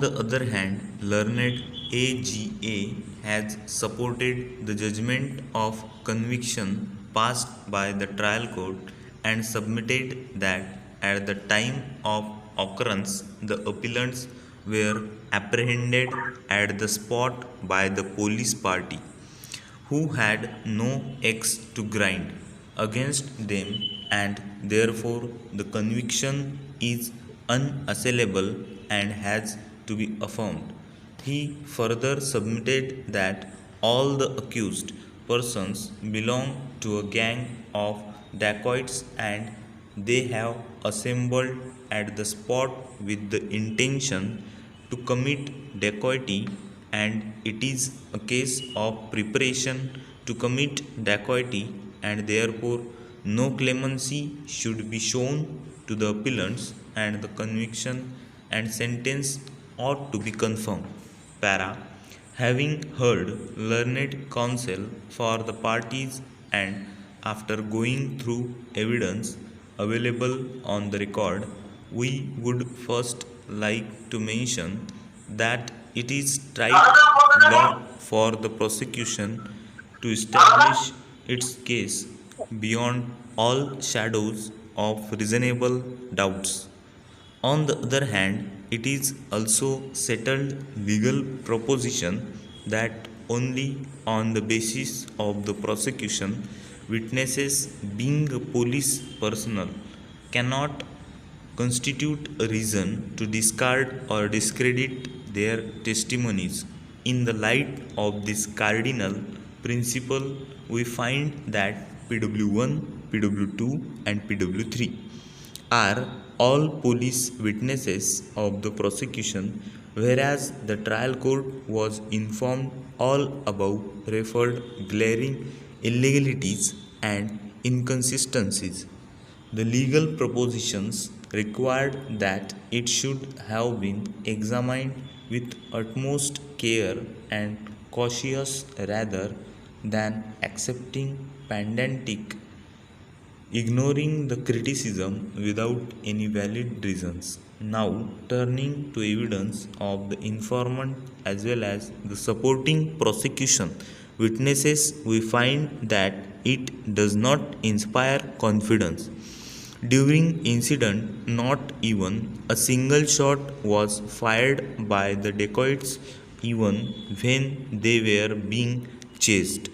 On the other hand, learned AGA has supported the judgment of conviction passed by the trial court and submitted that at the time of occurrence, the appellants were apprehended at the spot by the police party, who had no axe to grind against them, and therefore the conviction is unassailable and has to be affirmed. He further submitted that all the accused persons belong to a gang of dacoits and they have assembled at the spot with the intention to commit dacoity, and it is a case of preparation to commit dacoity, and therefore no clemency should be shown to the appellants, and the conviction and sentence ought to be confirmed. Para. Having heard learned counsel for the parties and after going through evidence available on the record, we would first like to mention that it is straight law for the prosecution to establish its case beyond all shadows of reasonable doubts. On the other hand, it is also settled legal proposition that only on the basis of the prosecution, witnesses being police personnel cannot constitute a reason to discard or discredit their testimonies. In the light of this cardinal principle, we find that PW1, PW2, and PW3 are all police witnesses of the prosecution, whereas the trial court was informed all above referred glaring illegalities and inconsistencies. The legal propositions required that it should have been examined with utmost care and cautious rather than accepting pedantic, ignoring the criticism without any valid reasons. Now, turning to evidence of the informant as well as the supporting prosecution witnesses, we find that it does not inspire confidence. During incident, not even a single shot was fired by the dacoits even when they were being chased.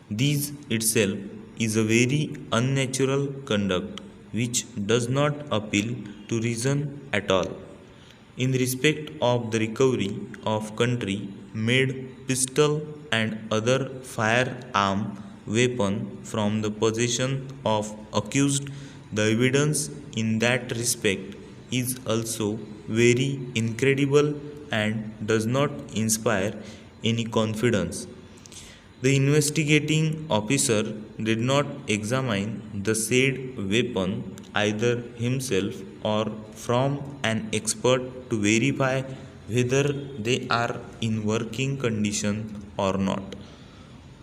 This itself is a very unnatural conduct which does not appeal to reason at all. In respect of the recovery of country made pistol and other firearm weapon from the possession of accused, the evidence in that respect is also very incredible and does not inspire any confidence. The investigating officer did not examine the said weapon either himself or from an expert to verify whether they are in working condition or not.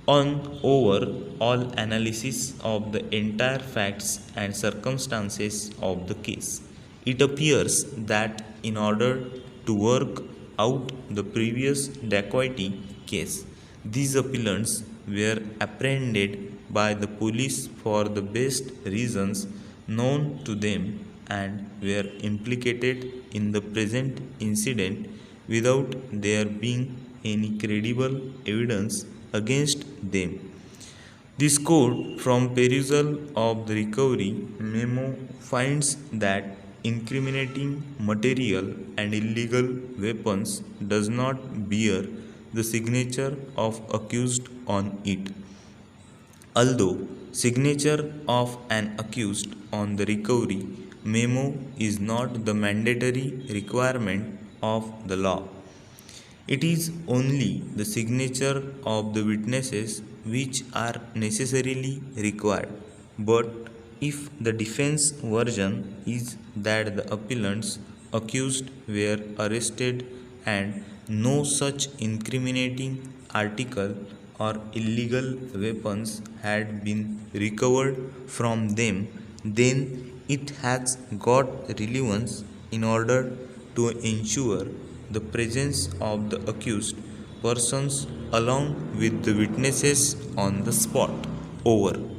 On overall analysis of the entire facts and circumstances of the case, it appears that in order to work out the previous dacoity case, these appellants were apprehended by the police for the best reasons known to them and were implicated in the present incident without there being any credible evidence against them. This court, from perusal of the recovery memo, finds that incriminating material and illegal weapons does not bear the signature of accused on it. Although signature of an accused on the recovery memo is not the mandatory requirement of the law, it is only the signature of the witnesses which are necessarily required. But if the defense version is that the appellants accused were arrested and no such incriminating article or illegal weapons had been recovered from them, then it has got relevance in order to ensure the presence of the accused persons along with the witnesses on the spot. Over.